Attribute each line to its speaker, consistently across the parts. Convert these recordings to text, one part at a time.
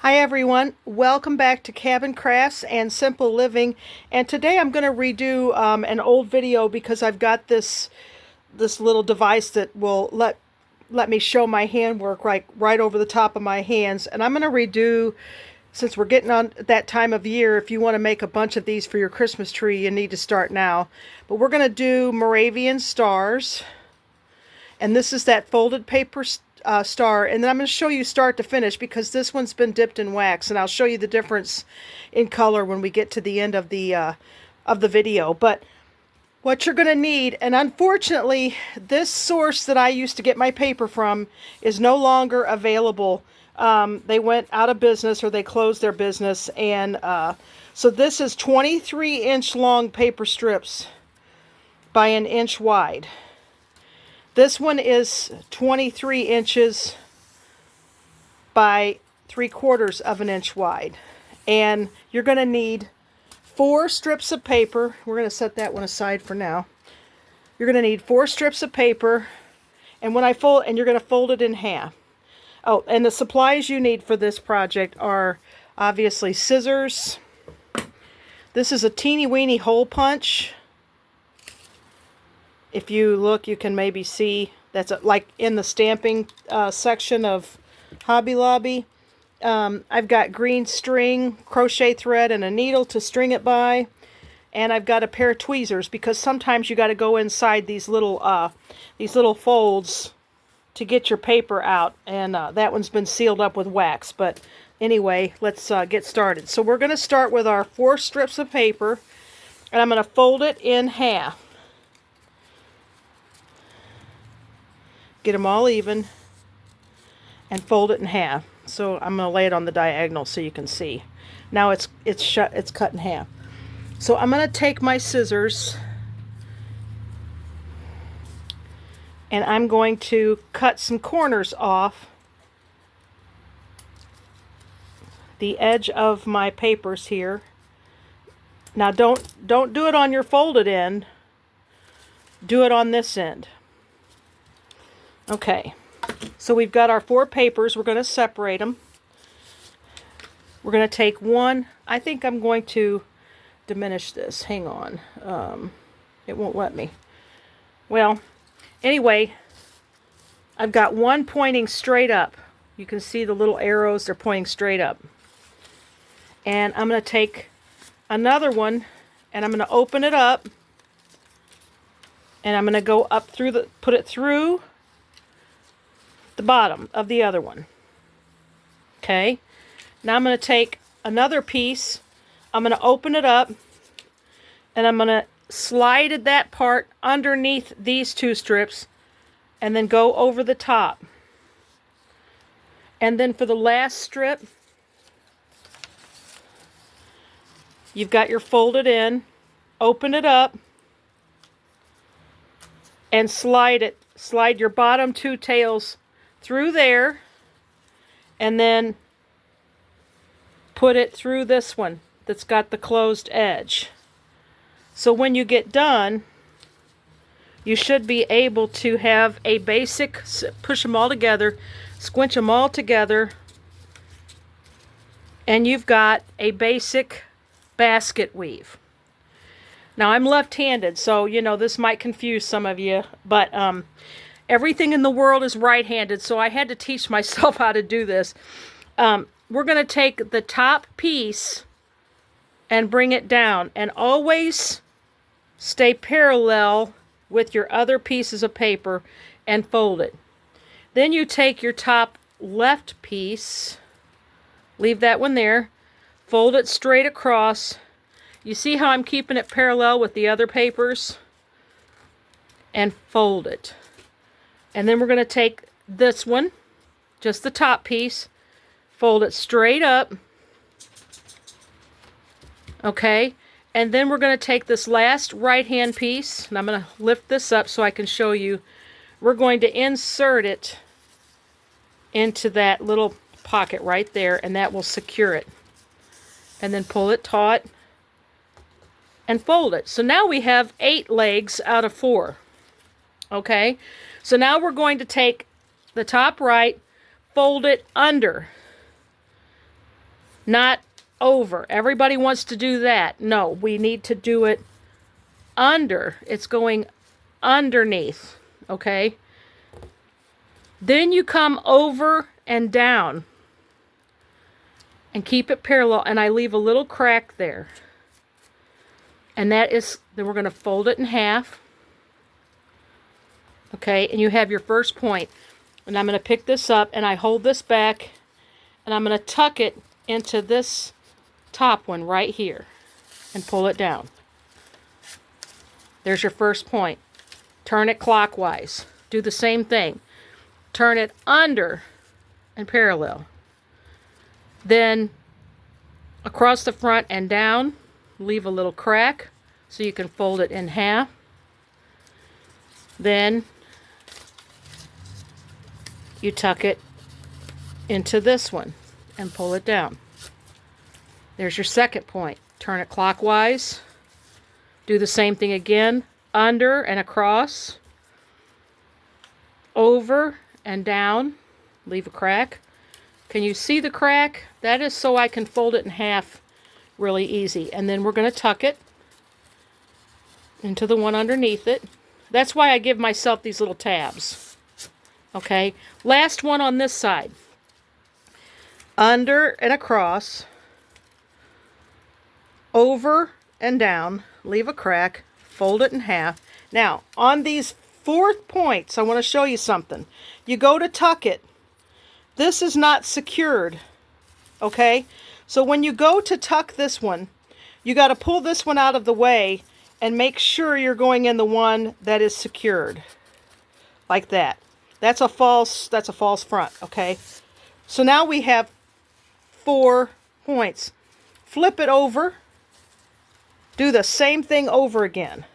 Speaker 1: Hi everyone, welcome back to Cabin Crafts and Simple Living. And today I'm going to redo an old video because I've got this little device that will let me show my handwork right over the top of my hands. And I'm going to redo, since we're getting on that time of year, if you want to make a bunch of these for your Christmas tree, you need to start now. But we're going to do Moravian Stars. And this is that folded paper star, and then I'm going to show you start to finish because this one's been dipped in wax, and I'll show you the difference in color when we get to the end of the video. But what you're going to need, and unfortunately this source that I used to get my paper from is no longer available. They went out of business, or they closed their business, and so this is 23-inch long paper strips by 1 inch wide. This one is 23 inches by 3/4 of an inch wide. And you're going to need 4 strips of paper. We're going to set that one aside for now. You're going to need 4 strips of paper. And when I fold, and you're going to fold it in half. Oh, and the supplies you need for this project are obviously scissors. This is a teeny weeny hole punch. If you look, you can maybe see that's like in the stamping section of Hobby Lobby. I've got green string, crochet thread, and a needle to string it by. And I've got a pair of tweezers because sometimes you got to go inside these little folds to get your paper out. And that one's been sealed up with wax. But anyway, let's get started. So we're going to start with our 4 strips of paper, and I'm going to fold it in half. Get them all even and fold it in half. So I'm going to lay it on the diagonal so you can see. Now it's cut in half. So I'm going to take my scissors and I'm going to cut some corners off the edge of my papers here. Now don't do it on your folded end. Do it on this end. Okay, so we've got our 4 papers. We're going to separate them. We're going to take one. I think I'm going to diminish this. Hang on. It won't let me. Well, anyway, I've got one pointing straight up. You can see the little arrows. They're pointing straight up. And I'm going to take another one, and I'm going to open it up. And I'm going to go up through put it through the bottom of the other one. Okay, now I'm going to take another piece, I'm going to open it up, and I'm going to slide that part underneath these 2 strips and then go over the top. And then for the last strip, you've got your folded in, open it up, and slide your bottom 2 tails through there, and then put it through this one that's got the closed edge. So when you get done, you should be able to have a basic, push them all together, squinch them all together, and you've got a basic basket weave. Now I'm left-handed, so you know this might confuse some of you, but everything in the world is right-handed, so I had to teach myself how to do this. We're going to take the top piece and bring it down, and always stay parallel with your other pieces of paper and fold it. Then you take your top left piece, leave that one there, fold it straight across. You see how I'm keeping it parallel with the other papers? And fold it. And then we're going to take this one, just the top piece, fold it straight up. Okay, and then we're going to take this last right-hand piece, and I'm going to lift this up so I can show you. We're going to insert it into that little pocket right there, and that will secure it. And then pull it taut and fold it. So now we have 8 legs out of 4. Okay, so now we're going to take the top right, fold it under, not over. Everybody wants to do that. No, we need to do it under. It's going underneath, okay? Then you come over and down and keep it parallel, and I leave a little crack there. And that is, then we're going to fold it in half. Okay, and you have your first point. And I'm going to pick this up, and I hold this back, and I'm going to tuck it into this top one right here and pull it down. There's your first point. Turn it clockwise. Do the same thing. Turn it under and parallel. Then across the front and down, leave a little crack so you can fold it in half. Then you tuck it into this one and pull it down. There's your second point. Turn it clockwise. Do the same thing again. Under and across. Over and down. Leave a crack. Can you see the crack? That is so I can fold it in half really easy. And then we're going to tuck it into the one underneath it. That's why I give myself these little tabs. Okay, last one on this side. Under and across. Over and down. Leave a crack. Fold it in half. Now, on these fourth points, I want to show you something. You go to tuck it. This is not secured. Okay? So when you go to tuck this one, you got to pull this one out of the way and make sure you're going in the one that is secured. Like that. That's a false front, okay? So now we have 4 points. Flip it over. Do the same thing over again.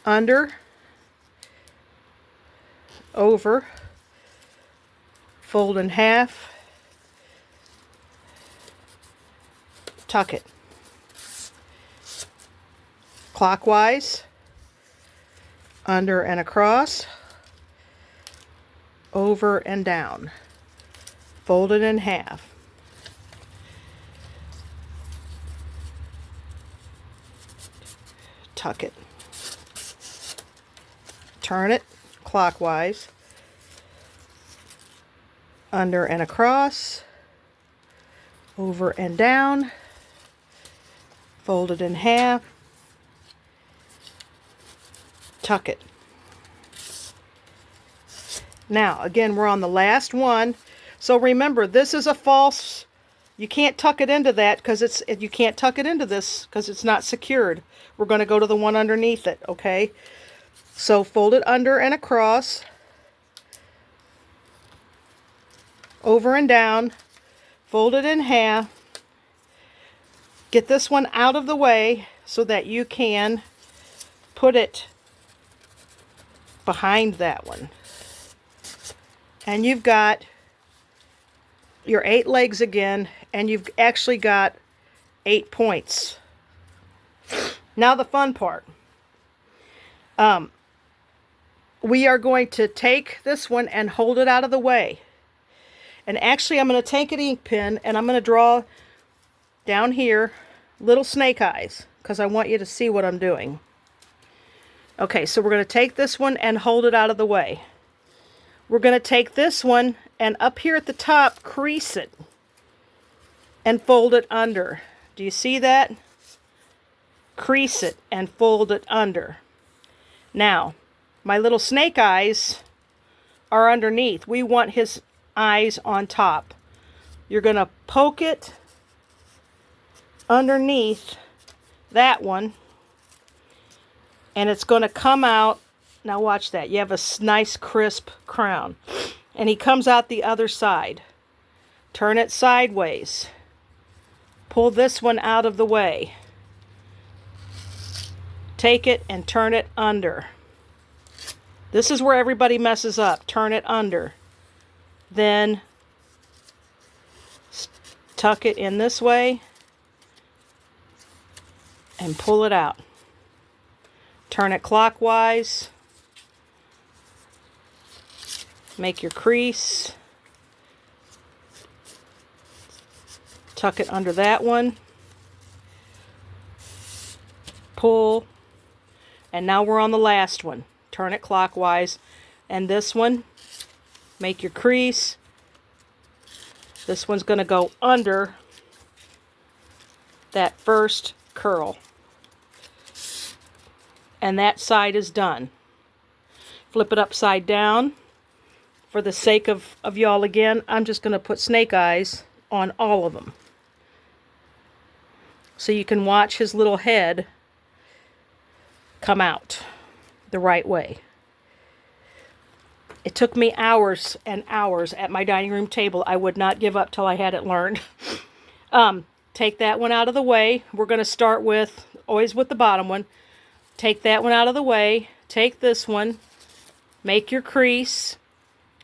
Speaker 1: Under, over, fold in half, tuck it. Clockwise, under and across, over and down. Fold it in half. Tuck it. Turn it clockwise, under and across, over and down, fold it in half, tuck it. Now, again, we're on the last one. So remember, this is a false. You can't tuck it into that because you can't tuck it into this because it's not secured. We're going to go to the one underneath it, okay? So fold it under and across, over and down, fold it in half. Get this one out of the way so that you can put it behind that one. And you've got your 8 legs again, and you've actually got 8 points. Now the fun part. We are going to take this one and hold it out of the way. And actually I'm going to take an ink pen and I'm going to draw down here little snake eyes because I want you to see what I'm doing. Okay, so we're going to take this one and hold it out of the way. We're going to take this one and up here at the top, crease it and fold it under. Do you see that? Crease it and fold it under. Now, my little snake eyes are underneath. We want his eyes on top. You're going to poke it underneath that one, and it's going to come out. Now watch that. You have a nice crisp crown. And he comes out the other side. Turn it sideways. Pull this one out of the way. Take it and turn it under. This is where everybody messes up. Turn it under. Then tuck it in this way and pull it out. Turn it clockwise. Make your crease. tuck it under that one, pull, and now we're on the last one. Turn it clockwise, and this one, make your crease. This one's going to go under that first curl. And that side is done. Flip it upside down. For the sake of y'all again, I'm just going to put snake eyes on all of them. So you can watch his little head come out the right way. It took me hours and hours at my dining room table. I would not give up till I had it learned. Take that one out of the way. We're going to start with, always with the bottom one. Take that one out of the way. Take this one. Make your crease.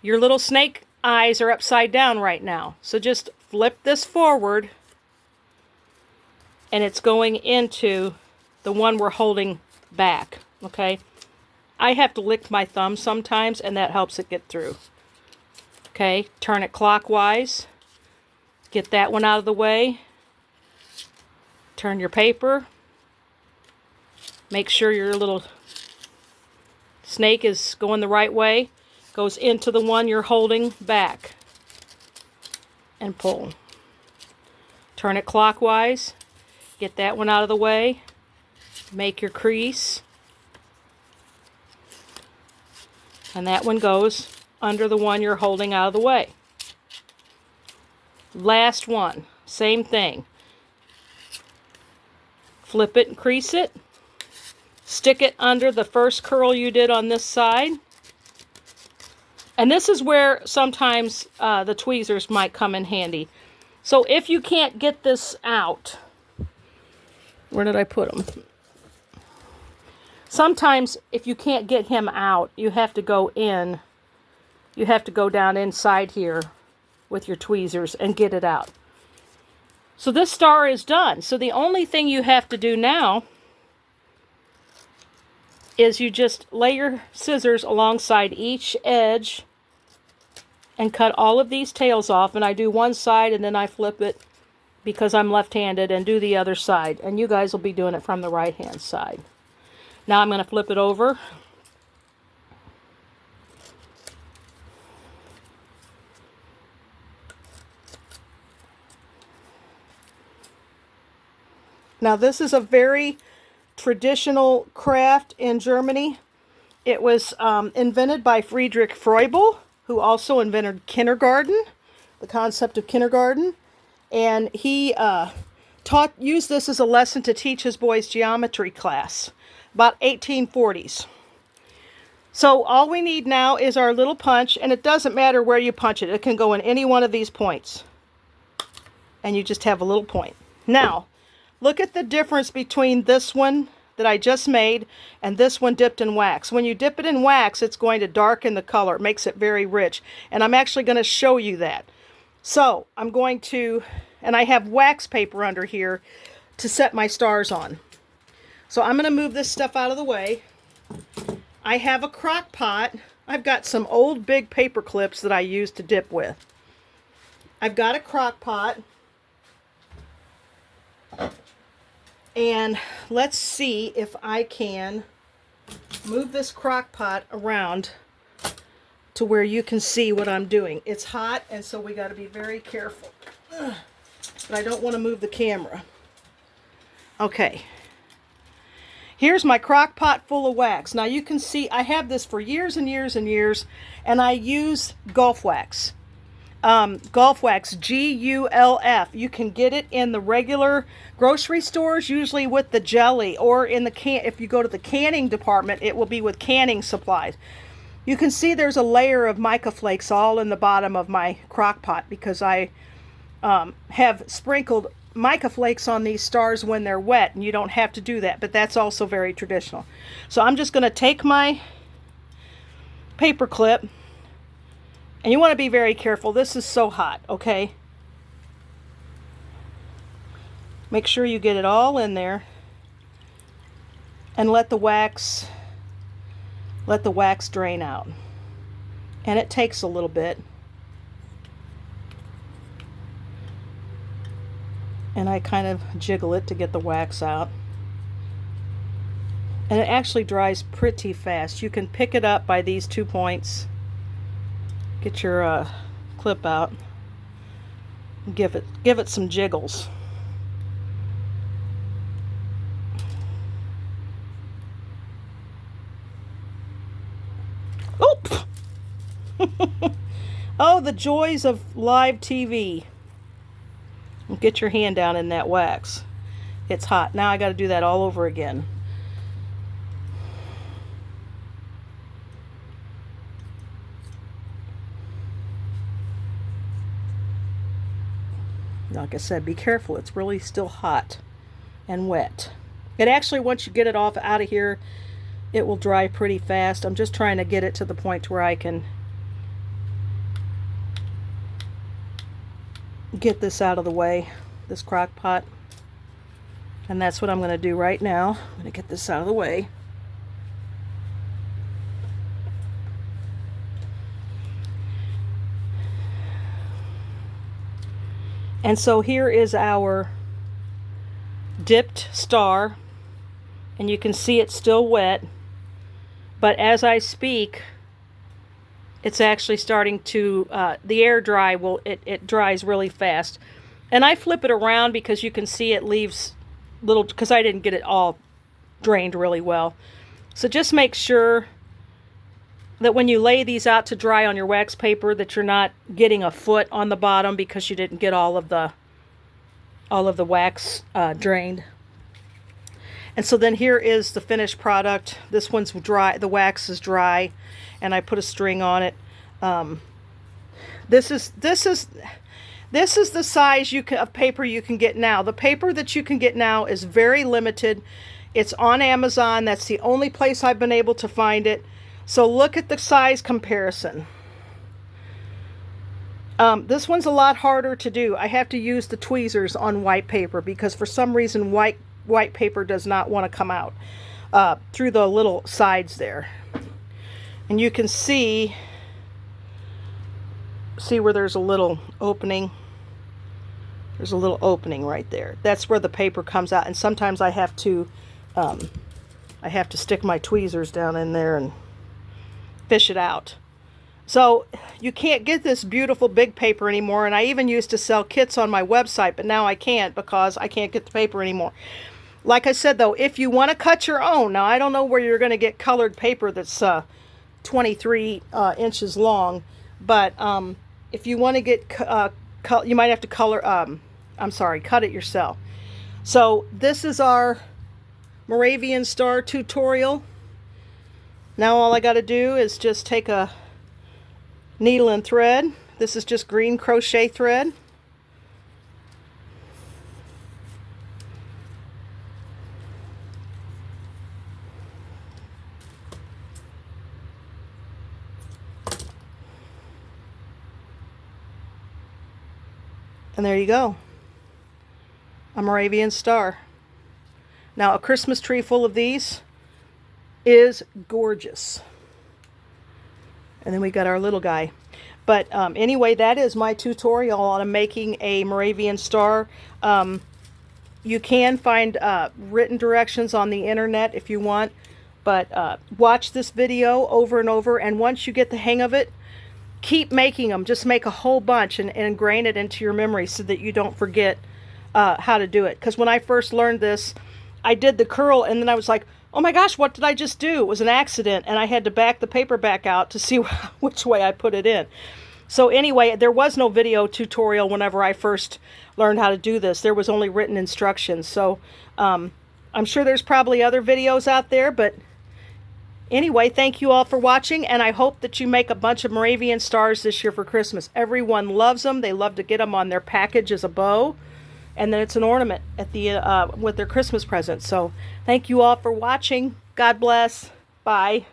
Speaker 1: Your little snake eyes are upside down right now. So just flip this forward. And it's going into the one we're holding back. Okay? I have to lick my thumb sometimes, and that helps it get through. Okay? Turn it clockwise. Get that one out of the way. Turn your paper. Make sure your little snake is going the right way. Goes into the one you're holding back. And pull. Turn it clockwise. Get that one out of the way. Make your crease. And that one goes under the one you're holding out of the way. Last one. Same thing. Flip it and crease it. Stick it under the first curl you did on this side. And this is where sometimes the tweezers might come in handy. So if you can't get this out, where did I put them? Sometimes if you can't get him out, you have to go in. You have to go down inside here with your tweezers and get it out. So this star is done. So the only thing you have to do now is you just lay your scissors alongside each edge and cut all of these tails off. And I do one side and then I flip it because I'm left-handed and do the other side. And you guys will be doing it from the right-hand side. Now I'm going to flip it over. Now this is a very traditional craft in Germany. It was invented by Friedrich Froebel, who also invented kindergarten, the concept of kindergarten. And he used this as a lesson to teach his boys geometry class, about 1840s. So all we need now is our little punch, and it doesn't matter where you punch it. It can go in any one of these points. And you just have a little point. Now, look at the difference between this one that I just made and this one dipped in wax. When you dip it in wax, it's going to darken the color. It makes it very rich. And I'm actually going to show you that. So I'm going to, and I have wax paper under here to set my stars on. So I'm going to move this stuff out of the way. I have a crock pot. I've got some old big paper clips that I use to dip with. I've got a crock pot. And let's see if I can move this crock pot around to where you can see what I'm doing. It's hot, and so we got to be very careful. But I don't want to move the camera. Okay. Here's my crock pot full of wax. Now you can see I have this for years and years and years, and I use Gulf wax. Gulf wax, G-U-L-F. You can get it in the regular grocery stores, usually with the jelly, or in the if you go to the canning department, it will be with canning supplies. You can see there's a layer of mica flakes all in the bottom of my crock pot because I have sprinkled mica flakes on these stars when they're wet, and you don't have to do that, but that's also very traditional. So I'm just going to take my paper clip. And you want to be very careful. This is so hot, okay? Make sure you get it all in there. And let the wax drain out. And it takes a little bit. and I kind of jiggle it to get the wax out. And it actually dries pretty fast. You can pick it up by these 2 points. Get your clip out. Give it some jiggles. Oop! Oh, the joys of live TV. Get your hand down in that wax. It's hot. Now I got to do that all over again. Like I said, be careful. It's really still hot and wet. It actually, once you get it off out of here, it will dry pretty fast. I'm just trying to get it to the point where I can get this out of the way, this crock pot. And that's what I'm going to do right now. I'm going to get this out of the way. And so here is our dipped star, and you can see it's still wet, but as I speak, it's actually starting to, the air dry it dries really fast. And I flip it around because you can see it leaves little, because I didn't get it all drained really well. So just make sure that when you lay these out to dry on your wax paper that you're not getting a foot on the bottom because you didn't get all of the wax drained. And so then here is the finished product. This one's dry, the wax is dry, and I put a string on it. This is the size of paper you can get now. The paper that you can get now is very limited. It's on Amazon. That's the only place I've been able to find it. So look at the size comparison. This one's a lot harder to do. I have to use the tweezers on white paper because for some reason white paper does not want to come out through the little sides there. And you can see where there's a little opening. There's a little opening right there. That's where the paper comes out. And sometimes I have to stick my tweezers down in there and fish it out. So you can't get this beautiful big paper anymore, and I even used to sell kits on my website, but now I can't because I can't get the paper anymore. Like I said though, if you want to cut your own, now I don't know where you're going to get colored paper that's 23 inches long, but if you want to get you might have to cut it yourself. So this is our Moravian Star tutorial. Now all I got to do is just take a needle and thread. This is just green crochet thread. And there you go. A Moravian Star. Now a Christmas tree full of these is gorgeous. And then we got our little guy. But anyway, that is my tutorial on making a Moravian Star. You can find written directions on the internet if you want, but watch this video over and over, and once you get the hang of it, keep making them. Just make a whole bunch and ingrain it into your memory so that you don't forget how to do it. Because when I first learned this, I did the curl and then I was like, oh my gosh, what did I just do? It was an accident, and I had to back the paper back out to see which way I put it in. So anyway, there was no video tutorial whenever I first learned how to do this. There was only written instructions. So I'm sure there's probably other videos out there, but anyway, thank you all for watching, and I hope that you make a bunch of Moravian Stars this year for Christmas. Everyone loves them. They love to get them on their package as a bow. And then it's an ornament at the with their Christmas present. So thank you all for watching. God bless. Bye.